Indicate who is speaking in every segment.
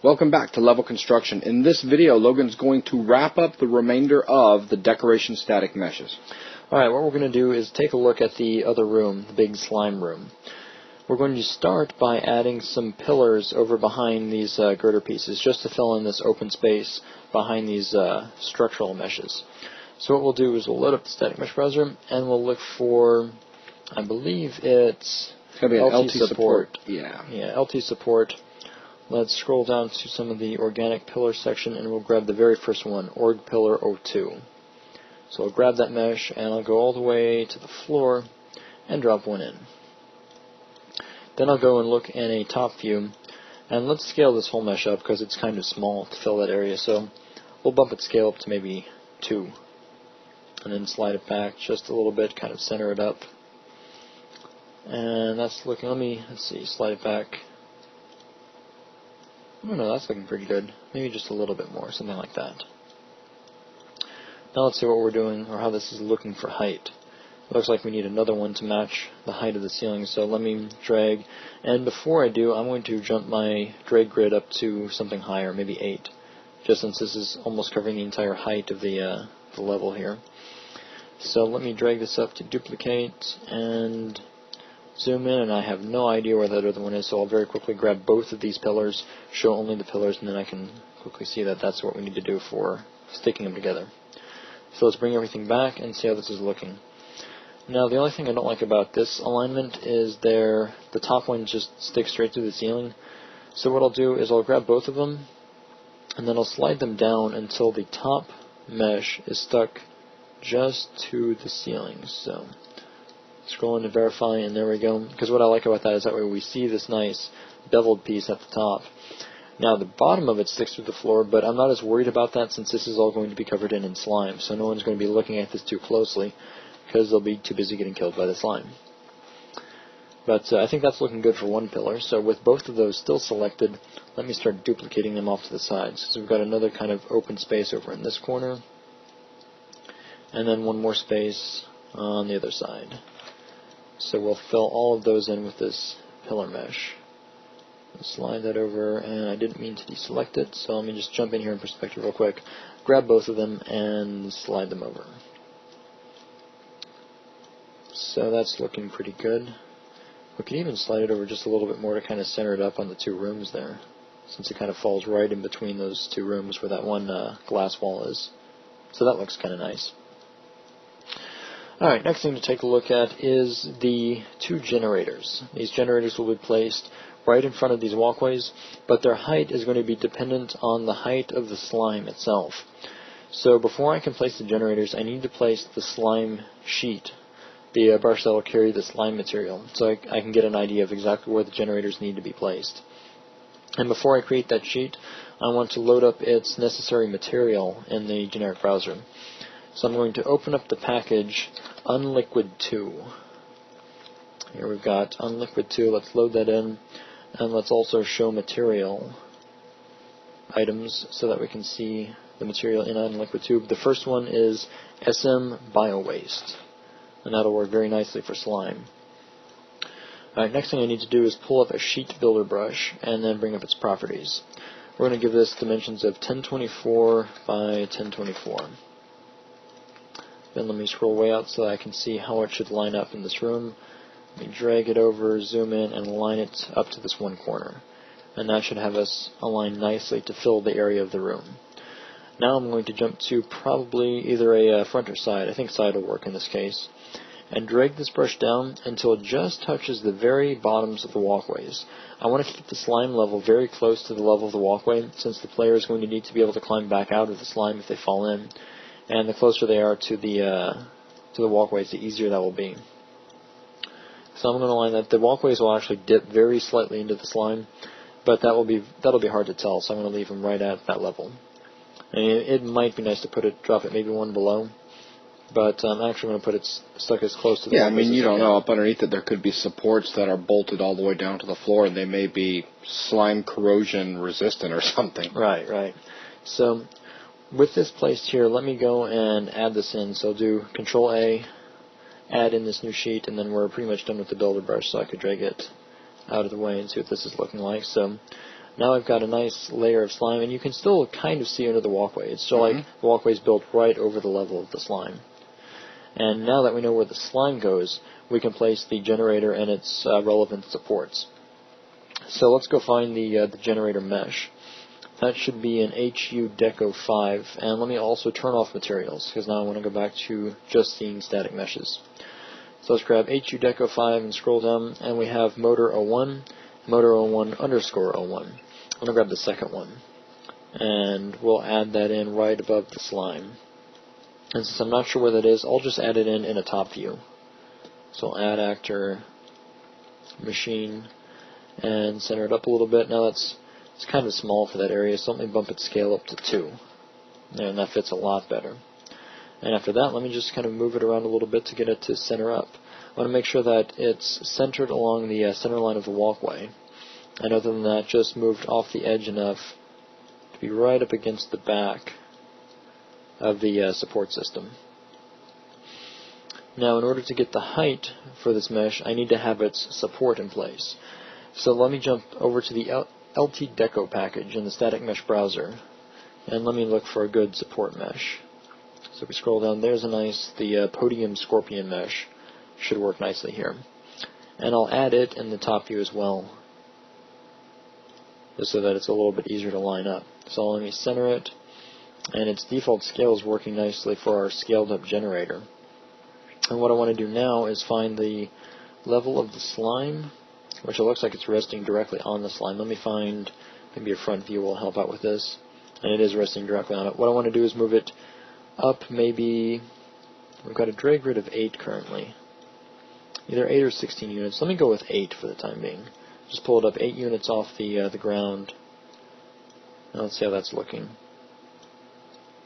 Speaker 1: Welcome back to Level Construction. In this video, Logan's going to wrap up the remainder of the decoration static meshes.
Speaker 2: Alright, what we're going to do is take a look at the other room, the big slime room. We're going to start by adding some pillars over behind these girder pieces, just to fill in this open space behind these structural meshes. So what we'll do is we'll load up the static mesh browser, and we'll look for, I believe it's
Speaker 1: going to be
Speaker 2: LT support.
Speaker 1: Yeah,
Speaker 2: LT support. Let's scroll down to some of the organic pillar section, and we'll grab the very first one, org pillar 02. So I'll grab that mesh, and I'll go all the way to the floor and drop one in. Then I'll go and look in a top view, and let's scale this whole mesh up because it's kind of small to fill that area. So we'll bump its scale up to maybe 2, and then slide it back just a little bit, kind of center it up. And that's looking. Let's see, slide it back. Oh no, that's looking pretty good. Maybe just a little bit more, something like that. Now let's see what we're doing, or how this is looking for height. It looks like we need another one to match the height of the ceiling, so let me drag. And before I do, I'm going to jump my drag grid up to something higher, maybe 8, just since this is almost covering the entire height of the level here. So let me drag this up to duplicate and zoom in, and I have no idea where that other one is, so I'll very quickly grab both of these pillars, show only the pillars, and then I can quickly see that that's what we need to do for sticking them together. So let's bring everything back and see how this is looking. Now the only thing I don't like about this alignment is the top one just sticks straight through the ceiling. So what I'll do is I'll grab both of them, and then I'll slide them down until the top mesh is stuck just to the ceiling. So scroll into verify, and there we go. Because what I like about that is that way we see this nice beveled piece at the top. Now the bottom of it sticks to the floor, but I'm not as worried about that since this is all going to be covered in slime. So no one's going to be looking at this too closely because they'll be too busy getting killed by the slime. But I think that's looking good for one pillar. So with both of those still selected, let me start duplicating them off to the sides. So we've got another kind of open space over in this corner, and then one more space on the other side. So we'll fill all of those in with this pillar mesh. Let's slide that over, and I didn't mean to deselect it, so let me just jump in here in perspective real quick, grab both of them, and slide them over. So that's looking pretty good. We can even slide it over just a little bit more to kind of center it up on the two rooms there, since it kind of falls right in between those two rooms where that one glass wall is. So that looks kind of nice. Alright, next thing to take a look at is the 2 generators. These generators will be placed right in front of these walkways, but their height is going to be dependent on the height of the slime itself. So before I can place the generators, I need to place the slime sheet, the brush that will carry the slime material, so I can get an idea of exactly where the generators need to be placed. And before I create that sheet, I want to load up its necessary material in the generic browser. So I'm going to open up the package unliquid2. Here we've got unliquid2. Let's load that in, and let's also show material items so that we can see the material in unliquid2. The first one is SM Biowaste, and that'll work very nicely for slime. Alright, next thing I need to do is pull up a sheet builder brush and then bring up its properties. We're going to give this dimensions of 1024 by 1024. Then let me scroll way out so that I can see how it should line up in this room. Let me drag it over, zoom in, and line it up to this one corner. And that should have us aligned nicely to fill the area of the room. Now I'm going to jump to probably either a front or side. I think side will work in this case. And drag this brush down until it just touches the very bottoms of the walkways. I want to keep the slime level very close to the level of the walkway, since the player is going to need to be able to climb back out of the slime if they fall in. And the closer they are to the walkways, the easier that will be. So I'm going to line that. The walkways will actually dip very slightly into the slime, but that'll be hard to tell. So I'm going to leave them right at that level. And it might be nice to drop it maybe one below, but I'm actually going to put it stuck as close to the walkways.
Speaker 1: Yeah, I mean, you don't know. Up underneath it, there could be supports that are bolted all the way down to the floor, and they may be slime corrosion resistant or something.
Speaker 2: Right, right. So with this placed here, let me go and add this in. So I'll do Control A, add in this new sheet, and then we're pretty much done with the builder brush, so I could drag it out of the way and see what this is looking like. So Now I've got a nice layer of slime, and you can still kind of see under the walkway. It's still like the walkway's built right over the level of the slime. And now that we know where the slime goes, we can place the generator and its relevant supports. So let's go find the generator mesh. That should be an HU Deco 5, and let me also turn off materials, because now I want to go back to just seeing static meshes. So let's grab HU Deco 5 and scroll down, and we have motor 01, motor 01 underscore 01. I'm going to grab the second one, and we'll add that in right above the slime. And since I'm not sure where that is, I'll just add it in a top view. So I'll add actor, machine, and center it up a little bit. Now it's kind of small for that area, so let me bump its scale up to 2. And that fits a lot better. And after that, let me just kind of move it around a little bit to get it to center up. I want to make sure that it's centered along the center line of the walkway. And other than that, just moved off the edge enough to be right up against the back of the support system. Now, in order to get the height for this mesh, I need to have its support in place. So let me jump over to the LT Deco package in the static mesh browser, and let me look for a good support mesh. So if we scroll down, there's the podium scorpion mesh. Should work nicely here. And I'll add it in the top view as well, just so that it's a little bit easier to line up. So let me center it, and its default scale is working nicely for our scaled up generator. And what I want to do now is find the level of the slime, which it looks like it's resting directly on the slime. Let me find, maybe a front view will help out with this, and it is resting directly on it. What I want to do is move it up maybe, we've got a drag grid of 8 currently, either 8 or 16 units. Let me go with 8 for the time being. Just pull it up 8 units off the ground. Now let's see how that's looking.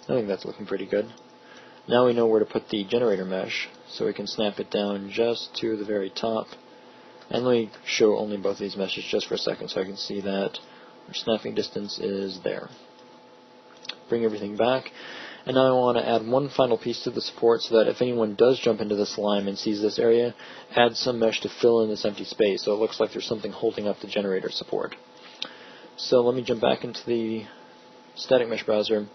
Speaker 2: I think that's looking pretty good. Now we know where to put the generator mesh, so we can snap it down just to the very top. And let me show only both of these meshes just for a second so I can see that our snapping distance is there. Bring everything back. And now I want to add one final piece to the support so that if anyone does jump into the slime and sees this area, add some mesh to fill in this empty space so it looks like there's something holding up the generator support. So let me jump back into the static mesh browser,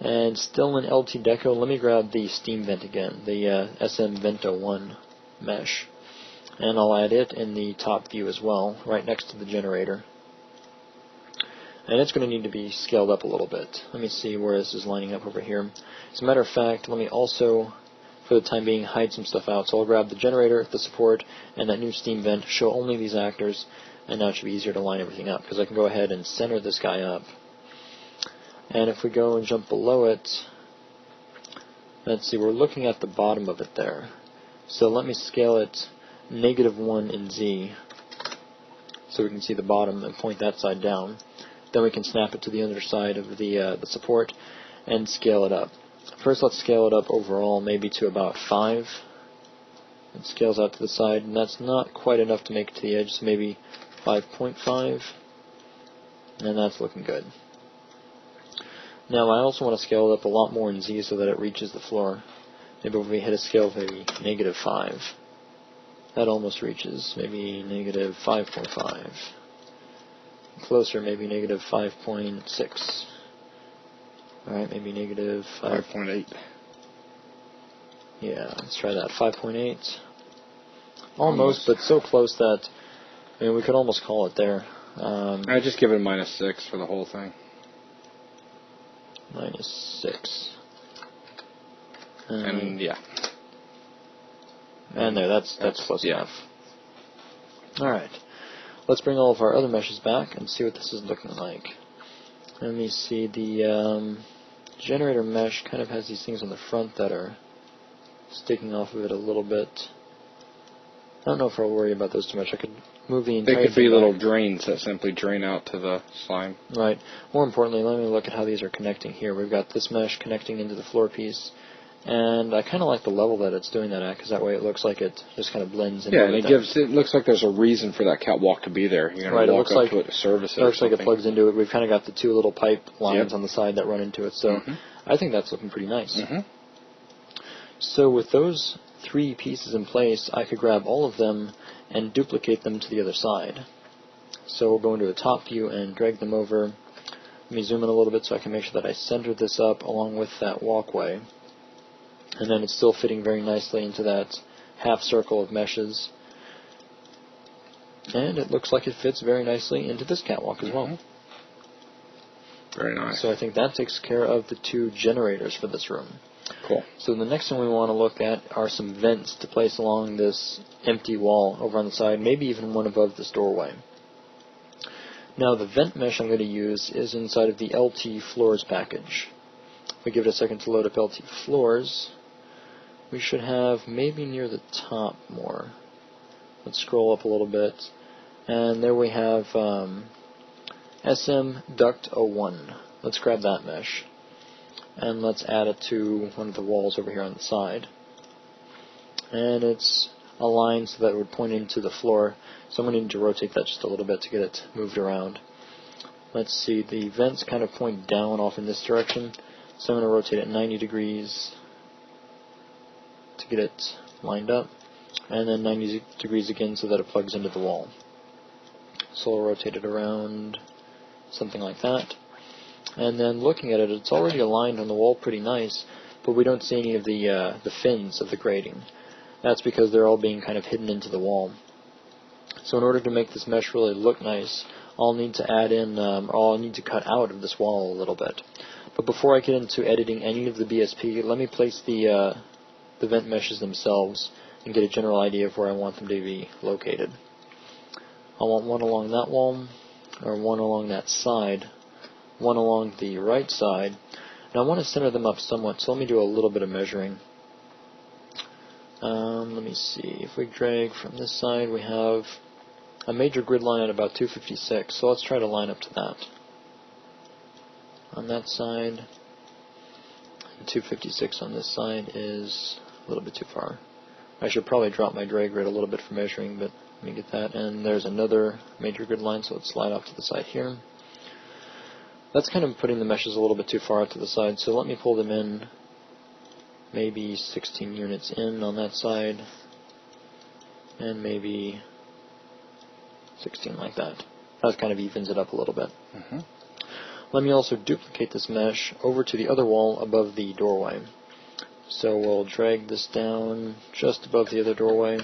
Speaker 2: and still in LT Deco, let me grab the steam vent again, the SM Vento 1 mesh. And I'll add it in the top view as well, right next to the generator. And it's going to need to be scaled up a little bit. Let me see where this is lining up over here. As a matter of fact, let me also, for the time being, hide some stuff out. So I'll grab the generator, the support, and that new steam vent, show only these actors, and now it should be easier to line everything up, because I can go ahead and center this guy up. And if we go and jump below it, let's see, we're looking at the bottom of it there. So let me scale it -1 in Z, so we can see the bottom and point that side down. Then we can snap it to the underside of the support and scale it up. First, let's scale it up overall, maybe to about 5. It scales out to the side, and that's not quite enough to make it to the edge, so maybe 5.5, and that's looking good. Now, I also want to scale it up a lot more in Z so that it reaches the floor. Maybe if we hit a scale of maybe -5. That almost reaches, maybe -5.5. Closer, maybe -5.6. Alright, maybe
Speaker 1: -5.8.
Speaker 2: Yeah, let's try that. 5.8. Almost, but so close that, I mean, we could almost call it there.
Speaker 1: I'd just give it a -6 for the whole thing.
Speaker 2: -6.
Speaker 1: And yeah.
Speaker 2: And there, that's close enough. Alright. Let's bring all of our other meshes back and see what this is looking like. Let me see, the generator mesh kind of has these things on the front that are sticking off of it a little bit. I don't know if I'll worry about those too much. I could move the entire thing.
Speaker 1: They could be little drains that simply drain out to the slime.
Speaker 2: Right. More importantly, let me look at how these are connecting here. We've got this mesh connecting into the floor piece, and I kind of like the level that it's doing that at, because that way it looks like it just kind of blends in.
Speaker 1: Yeah, and it looks like there's a reason for that catwalk to be there. You're going to walk up to it to service it.
Speaker 2: It looks like it plugs into it. We've kind of got the 2 little pipe lines on the side that run into it, so I think that's looking pretty nice. So with those 3 pieces in place, I could grab all of them and duplicate them to the other side. So we'll go into a top view and drag them over. Let me zoom in a little bit so I can make sure that I center this up along with that walkway. And then it's still fitting very nicely into that half circle of meshes. And it looks like it fits very nicely into this catwalk as well.
Speaker 1: Very nice.
Speaker 2: So I think that takes care of the 2 generators for this room.
Speaker 1: Cool.
Speaker 2: So the next thing we want to look at are some vents to place along this empty wall over on the side, maybe even one above this doorway. Now the vent mesh I'm going to use is inside of the LT floors package. If we give it a second to load up LT floors, we should have maybe near the top more. Let's scroll up a little bit, and there we have SM Duct 01. Let's grab that mesh, and let's add it to one of the walls over here on the side. And it's aligned so that it would point into the floor, so I'm going to need to rotate that just a little bit to get it moved around. Let's see, the vents kind of point down off in this direction, so I'm going to rotate it 90 degrees to get it lined up, and then 90 degrees again so that it plugs into the wall. So I'll rotate it around something like that. And then looking at it, it's already aligned on the wall pretty nice, but we don't see any of the fins of the grating. That's because they're all being kind of hidden into the wall. So in order to make this mesh really look nice, I'll need to add in, I'll need to cut out of this wall a little bit. But before I get into editing any of the BSP, let me place the vent meshes themselves and get a general idea of where I want them to be located. I want one along that wall, or one along that side, one along the right side, and I want to center them up somewhat, so let me do a little bit of measuring. Let me see, if we drag from this side, we have a major grid line at about 256, so let's try to line up to that. On that side, 256 on this side is a little bit too far. I should probably drop my drag grid a little bit for measuring, but let me get that. And there's another major grid line, so let's slide off to the side here. That's kind of putting the meshes a little bit too far out to the side, so let me pull them in maybe 16 units in on that side, and maybe 16 like that. That kind of evens it up a little bit. Let me also duplicate this mesh over to the other wall above the doorway. So we'll drag this down just above the other doorway,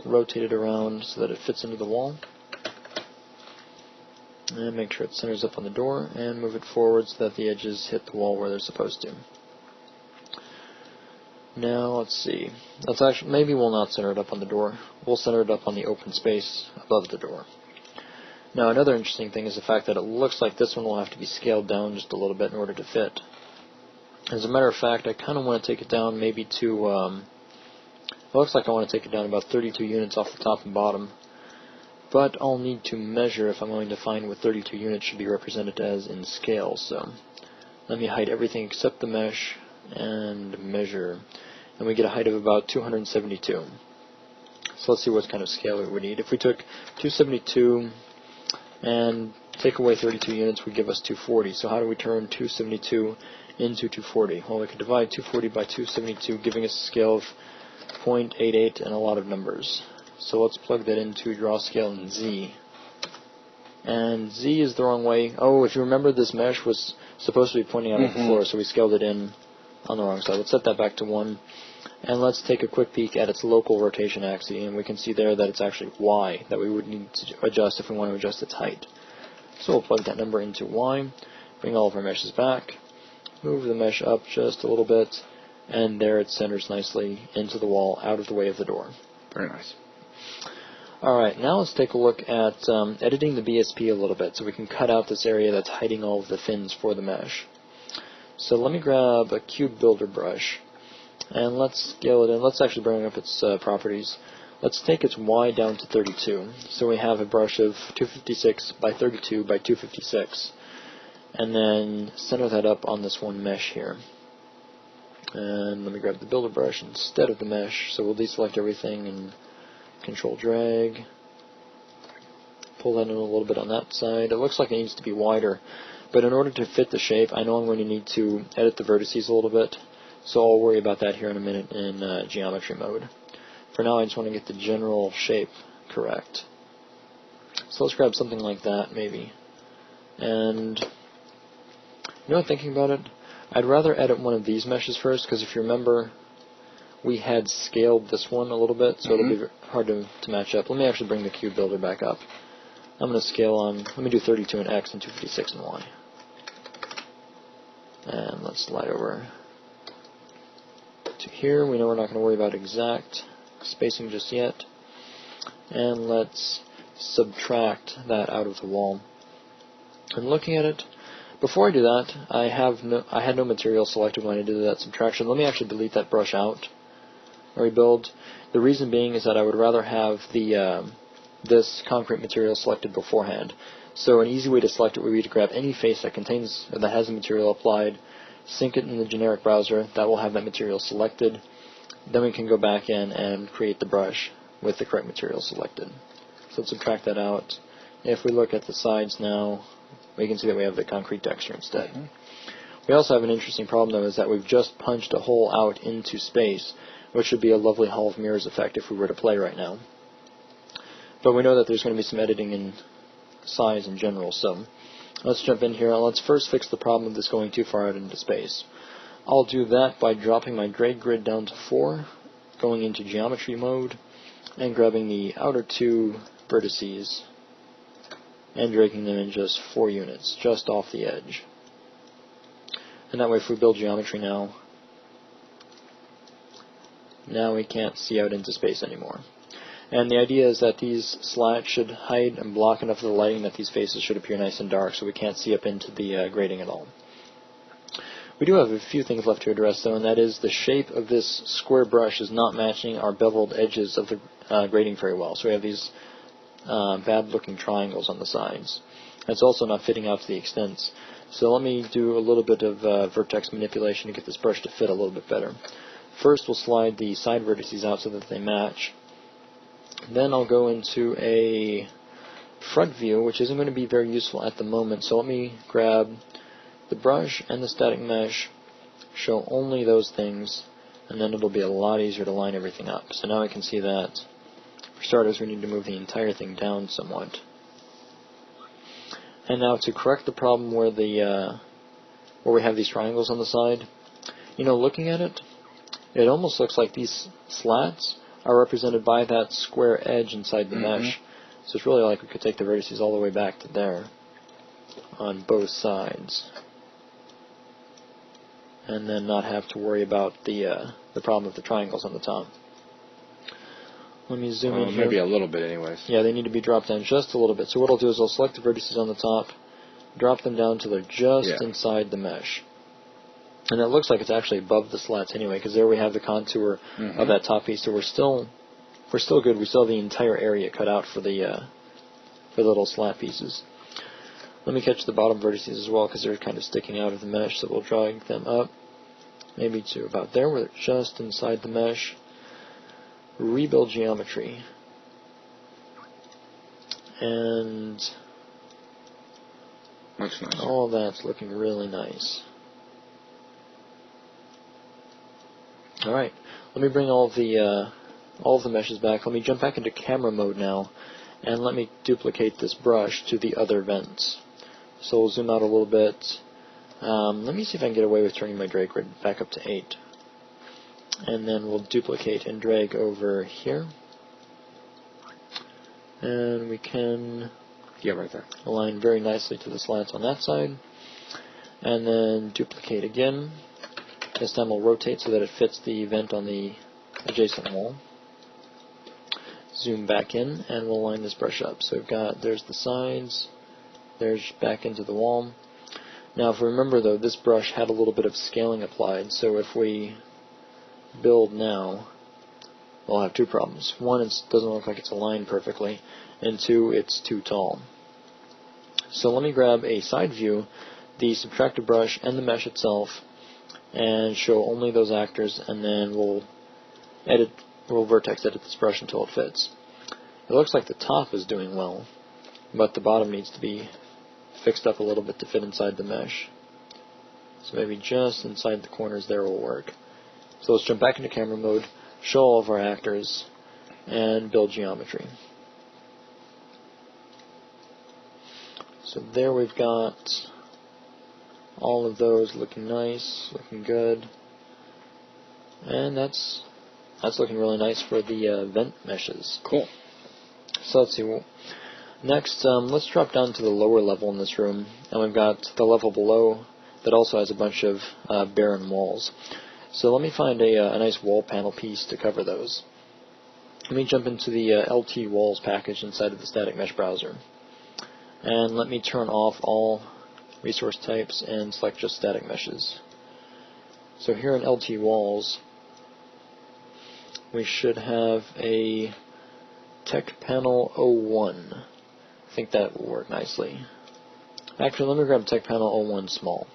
Speaker 2: rotate it around so that it fits into the wall, and make sure it centers up on the door, and move it forward so that the edges hit the wall where they're supposed to. Now let's see, let's actually, maybe we'll not center it up on the door, we'll center it up on the open space above the door. Now another interesting thing is the fact that it looks like this one will have to be scaled down just a little bit in order to fit. As a matter of fact, I kind of want to take it down maybe to, it looks like I want to take it down about 32 units off the top and bottom, but I'll need to measure if I'm going to find what 32 units should be represented as in scale. So let me hide everything except the mesh and measure, and we get a height of about 272. So let's see what kind of scale we would need. If we took 272 and take away 32 units, would give us 240. So how do we turn 272 into 240? Well, we could divide 240 by 272, giving us a scale of 0.88 and a lot of numbers. So let's plug that into draw scale in Z. And Z is the wrong way. Oh, if you remember, this mesh was supposed to be pointing out at the floor, so we scaled it in on the wrong side. Let's set that back to 1. And let's take a quick peek at its local rotation axis, and we can see there that it's actually Y that we would need to adjust if we want to adjust its height. So we'll plug that number into Y, bring all of our meshes back, move the mesh up just a little bit, and there it centers nicely into the wall, out of the way of the door.
Speaker 1: Very nice.
Speaker 2: Alright, now let's take a look at editing the BSP a little bit so we can cut out this area that's hiding all of the fins for the mesh. So let me grab a cube builder brush, and let's scale it in. Let's actually bring up its properties. Let's take its Y down to 32. So we have a brush of 256 by 32 by 256. And then center that up on this one mesh here. And let me grab the builder brush instead of the mesh. So we'll deselect everything and control drag. Pull that in a little bit on that side. It looks like it needs to be wider. But in order to fit the shape, I know I'm going to need to edit the vertices a little bit. So I'll worry about that here in a minute in geometry mode. For now, I just want to get the general shape correct. So let's grab something like that, maybe. And, you know, thinking about it, I'd rather edit one of these meshes first, because if you remember, we had scaled this one a little bit, so it'll be hard to match up. Let me actually bring the cube builder back up. I'm going to scale on, let me do 32 in X and 256 in Y. And let's slide over to here. We know we're not going to worry about exact spacing just yet. And let's subtract that out of the wall. And looking at it, before I do that, I had no material selected when I did that subtraction. Let me actually delete that brush out and rebuild. The reason being is that I would rather have the this concrete material selected beforehand. So an easy way to select it would be to grab any face that has the material applied, sync it in the generic browser. That will have that material selected. Then we can go back in and create the brush with the correct material selected. So let's subtract that out. If we look at the sides now, we can see that we have the concrete texture instead. We also have an interesting problem, though, is that we've just punched a hole out into space, which would be a lovely Hall of Mirrors effect if we were to play right now. But we know that there's going to be some editing in size in general, so let's jump in here. Let's first fix the problem of this going too far out into space. I'll do that by dropping my drag grid down to 4, going into geometry mode, and grabbing the outer 2 vertices and dragging them in just 4 units, just off the edge. And that way, if we build geometry now we can't see out into space anymore. And the idea is that these slats should hide and block enough of the lighting that these faces should appear nice and dark, so we can't see up into the grating at all. We do have a few things left to address, though, and that is the shape of this square brush is not matching our beveled edges of the grating very well. So we have these bad-looking triangles on the sides. It's also not fitting out to the extents. So let me do a little bit of vertex manipulation to get this brush to fit a little bit better. First, we'll slide the side vertices out so that they match. Then I'll go into a front view, which isn't going to be very useful at the moment. So let me grab the brush and the static mesh, show only those things, and then it'll be a lot easier to line everything up. So now I can see that, for starters, we need to move the entire thing down somewhat. And now to correct the problem where we have these triangles on the side, you know, looking at it, it almost looks like these slats are represented by that square edge inside the mesh. So it's really like we could take the vertices all the way back to there on both sides, and then not have to worry about the problem of the triangles on the top. Let me zoom in here.
Speaker 1: Maybe a little bit anyways.
Speaker 2: Yeah, they need to be dropped down just a little bit. So what I'll do is I'll select the vertices on the top, drop them down till they're just inside the mesh. And it looks like it's actually above the slats anyway, because there we have the contour of that top piece. So we're still good. We still have the entire area cut out for the little slat pieces. Let me catch the bottom vertices as well, because they're kind of sticking out of the mesh. So we'll drag them up, maybe to about there, where they're just inside the mesh. Rebuild geometry, and
Speaker 1: looks nice.
Speaker 2: All that's looking really nice. All right, let me bring all of the meshes back. Let me jump back into camera mode now, and let me duplicate this brush to the other vents. So we'll zoom out a little bit. Let me see if I can get away with turning my drag grid back up to 8. And then we'll duplicate and drag over here. And we can
Speaker 1: right there.
Speaker 2: Align very nicely to the slats on that side. And then duplicate again. This time we'll rotate so that it fits the vent on the adjacent wall. Zoom back in, and we'll line this brush up. So there's the sides, there's back into the wall. Now if we remember though, this brush had a little bit of scaling applied, so if we build now, we'll have 2 problems. 1, it doesn't look like it's aligned perfectly, and 2, it's too tall. So let me grab a side view, the subtractive brush and the mesh itself, and show only those actors, and then we'll vertex edit this brush until it fits. It looks like the top is doing well, but the bottom needs to be fixed up a little bit to fit inside the mesh. So maybe just inside the corners there will work. So let's jump back into camera mode, show all of our actors, and build geometry. So there we've got all of those looking nice, looking good. And that's looking really nice for the vent meshes.
Speaker 1: Cool.
Speaker 2: So let's see. Next, let's drop down to the lower level in this room, and we've got the level below that also has a bunch of barren walls. So let me find a nice wall panel piece to cover those. Let me jump into the LT Walls package inside of the Static Mesh browser. And let me turn off all resource types and select just Static Meshes. So here in LT Walls, we should have a Tech Panel 01. I think that will work nicely. Actually, let me grab Tech Panel 01 small.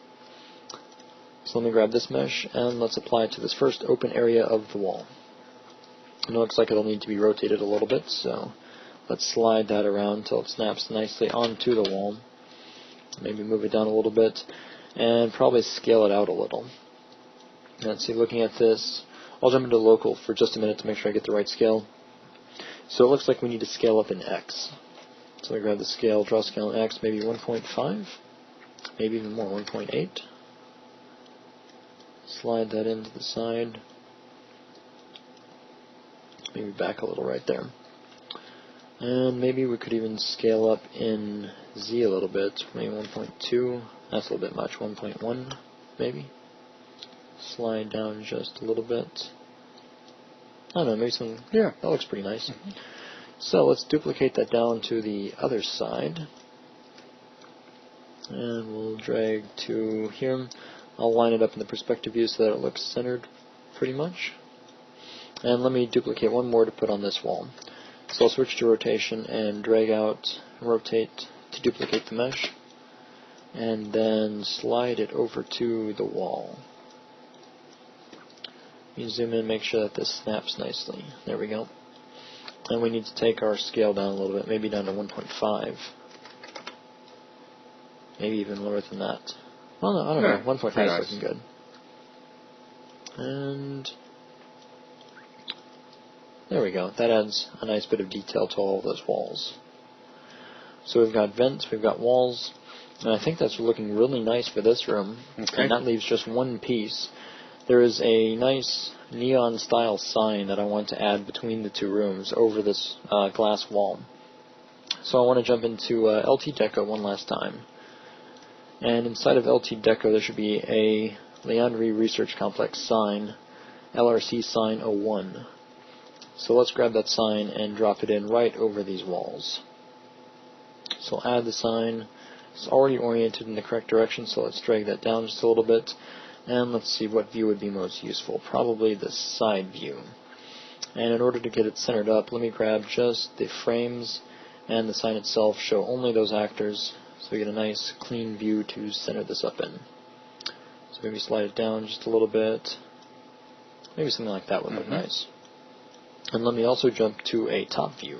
Speaker 2: So let me grab this mesh and let's apply it to this first open area of the wall. It looks like it'll need to be rotated a little bit, so let's slide that around until it snaps nicely onto the wall. Maybe move it down a little bit and probably scale it out a little. Let's see, looking at this, I'll jump into local for just a minute to make sure I get the right scale. So it looks like we need to scale up in X. So I grab the scale, draw scale in X, maybe 1.5, maybe even more, 1.8. Slide that into the side. Maybe back a little right there. And maybe we could even scale up in Z a little bit, maybe 1.2. That's a little bit much, 1.1 maybe. Slide down just a little bit. I don't know, maybe some, yeah, that looks pretty nice. So let's duplicate that down to the other side. And we'll drag to here. I'll line it up in the perspective view so that it looks centered pretty much. And let me duplicate one more to put on this wall. So I'll switch to rotation and drag out, rotate to duplicate the mesh. And then slide it over to the wall. You zoom in, make sure that this snaps nicely. There we go. And we need to take our scale down a little bit, maybe down to 1.5. Maybe even lower than that. Well, no, I don't know. 1.5 is nice. Looking good. And there we go. That adds a nice bit of detail to all of those walls. So we've got vents, we've got walls, and I think that's looking really nice for this room. Okay. And that leaves just one piece. There is a nice neon-style sign that I want to add between the two rooms over this glass wall. So I want to jump into LT Deco one last time. And inside of LT Deco there should be a Leandri Research Complex sign, LRC sign 01. So let's grab that sign and drop it in right over these walls. So I'll add the sign. It's already oriented in the correct direction, so let's drag that down just a little bit. And let's see what view would be most useful. Probably the side view. And in order to get it centered up, let me grab just the frames and the sign itself. Show only those actors, so we get a nice clean view to center this up in. So maybe slide it down just a little bit. Maybe something like that would look nice. And let me also jump to a top view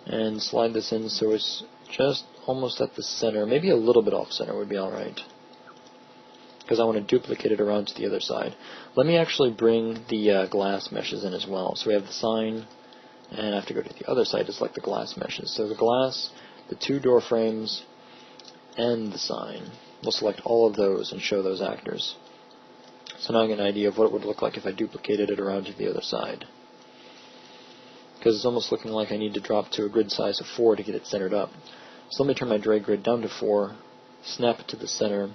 Speaker 2: and slide this in so it's just almost at the center. Maybe a little bit off center would be alright, because I want to duplicate it around to the other side. Let me actually bring the glass meshes in as well. So we have the sign, and I have to go to the other side to select the glass meshes. So the glass, the two door frames, and the sign. We'll select all of those and show those actors. So now I get an idea of what it would look like if I duplicated it around to the other side. Because it's almost looking like I need to drop to a grid size of 4 to get it centered up. So let me turn my drag grid down to 4, snap it to the center,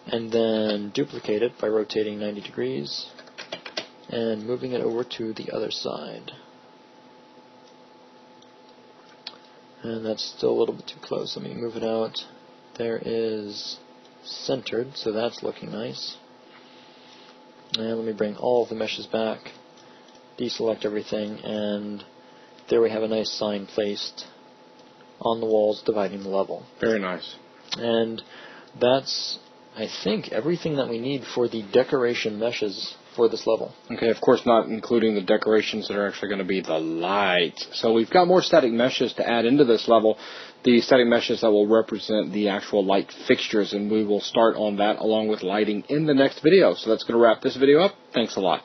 Speaker 2: and then duplicate it by rotating 90 degrees and moving it over to the other side. And that's still a little bit too close. Let me move it out. There is centered, so that's looking nice. And let me bring all of the meshes back, deselect everything, and there we have a nice sign placed on the walls dividing the level.
Speaker 1: Very nice.
Speaker 2: And that's, I think, everything that we need for the decoration meshes for this level.
Speaker 1: Okay, of course not including the decorations that are actually going to be the lights. So we've got more static meshes to add into this level. The static meshes that will represent the actual light fixtures, and we will start on that along with lighting in the next video. So that's going to wrap this video up. Thanks a lot.